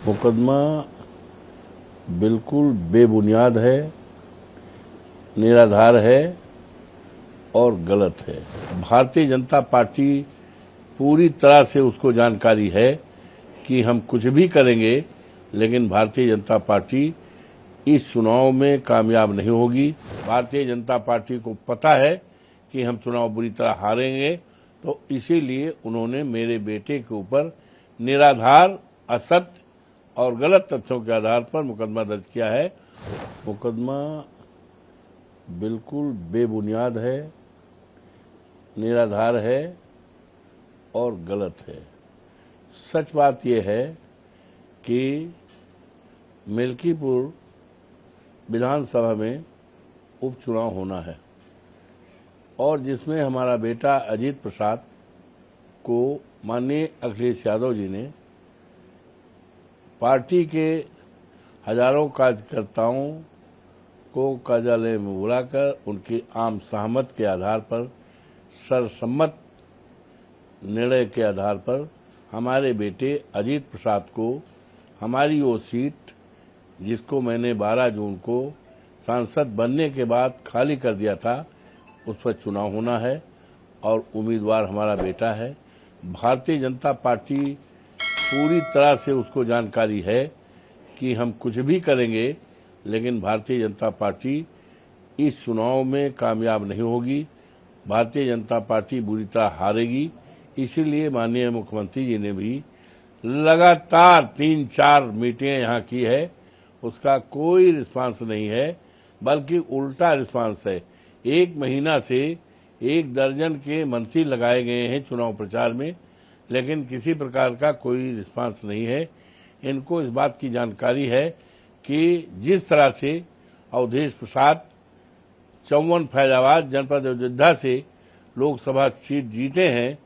मुकदमा बिल्कुल बेबुनियाद है, निराधार है और गलत है। भारतीय जनता पार्टी पूरी तरह से उसको जानकारी है कि हम कुछ भी करेंगे, लेकिन भारतीय जनता पार्टी इस चुनाव में कामयाब नहीं होगी। भारतीय जनता पार्टी को पता है कि हम चुनाव बुरी तरह हारेंगे, तो इसीलिए उन्होंने मेरे बेटे के ऊपर निराधार, असत्य और गलत तथ्यों के आधार पर मुकदमा दर्ज किया है। मुकदमा बिल्कुल बेबुनियाद है, निराधार है और गलत है। सच बात यह है कि मिल्कीपुर विधानसभा में उपचुनाव होना है और जिसमें हमारा बेटा अजीत प्रसाद को माननीय अखिलेश यादव जी ने पार्टी के हजारों कार्यकर्ताओं को कार्यालय में बुलाकर उनकी आम सहमत के आधार पर, सर्वसम्मत निर्णय के आधार पर हमारे बेटे अजीत प्रसाद को हमारी वो सीट, जिसको मैंने 12 जून को सांसद बनने के बाद खाली कर दिया था, उस पर चुनाव होना है और उम्मीदवार हमारा बेटा है। भारतीय जनता पार्टी पूरी तरह से उसको जानकारी है कि हम कुछ भी करेंगे, लेकिन भारतीय जनता पार्टी इस चुनाव में कामयाब नहीं होगी। भारतीय जनता पार्टी बुरी तरह हारेगी। इसीलिए माननीय मुख्यमंत्री जी ने भी लगातार 3-4 मीटिंगें यहाँ की है, उसका कोई रिस्पांस नहीं है, बल्कि उल्टा रिस्पांस है। 1 महीना से 1 दर्जन के मंत्री लगाए गए हैं चुनाव प्रचार में, लेकिन किसी प्रकार का कोई रिस्पांस नहीं है। इनको इस बात की जानकारी है कि जिस तरह से अवधेश प्रसाद चौवन फैजाबाद जनपद अयोध्या से लोकसभा सीट जीते हैं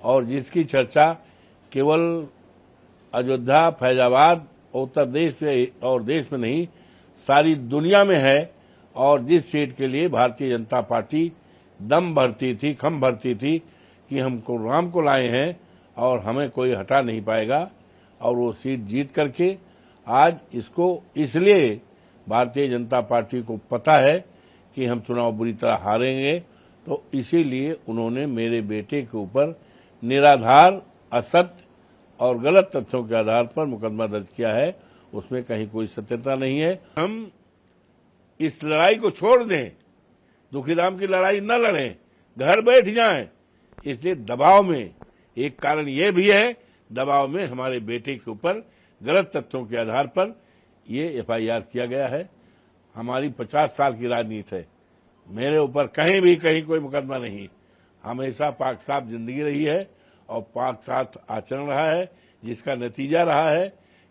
और जिसकी चर्चा केवल अयोध्या, फैजाबाद, उत्तर प्रदेश में और देश में नहीं, सारी दुनिया में है, और जिस सीट के लिए भारतीय जनता पार्टी दम भरती थी, खम भरती थी कि हमको राम को लाए हैं और हमें कोई हटा नहीं पाएगा, और वो सीट जीत करके आज इसको, इसलिए भारतीय जनता पार्टी को पता है कि हम चुनाव बुरी तरह हारेंगे, तो इसीलिए उन्होंने मेरे बेटे के ऊपर निराधार, असत्य और गलत तथ्यों के आधार पर मुकदमा दर्ज किया है। उसमें कहीं कोई सत्यता नहीं है। हम इस लड़ाई को छोड़ दें, दुखीराम की लड़ाई न लड़ें, घर बैठ जाएं, इसलिए दबाव में, एक कारण यह भी है, दबाव में हमारे बेटे के ऊपर गलत तथ्यों के आधार पर ये FIR किया गया है। हमारी 50 साल की राजनीति है, मेरे ऊपर कहीं भी कोई मुकदमा नहीं। हमेशा पाक साफ जिंदगी रही है और पाक साफ आचरण रहा है, जिसका नतीजा रहा है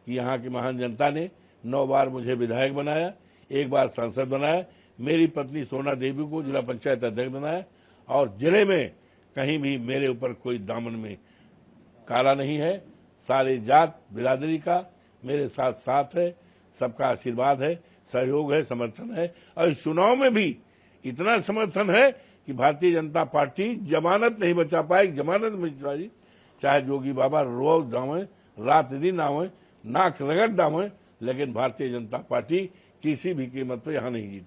कि यहाँ की महान जनता ने 9 बार मुझे विधायक बनाया, 1 बार सांसद बनाया, मेरी पत्नी सोना देवी को जिला पंचायत अध्यक्ष बनाया, और जिले में कहीं भी मेरे ऊपर कोई दामन में काला नहीं है। सारे जात बिरादरी का मेरे साथ साथ है, सबका आशीर्वाद है, सहयोग है, समर्थन है, और इस चुनाव में भी इतना समर्थन है कि भारतीय जनता पार्टी जमानत नहीं बचा पाएगी। जमानत में चाहे जोगी बाबा रोज डावे, रात दिन आवे, नाक रगड़ डावे, लेकिन भारतीय जनता पार्टी किसी भी कीमत पर यहां नहीं जीतेगी।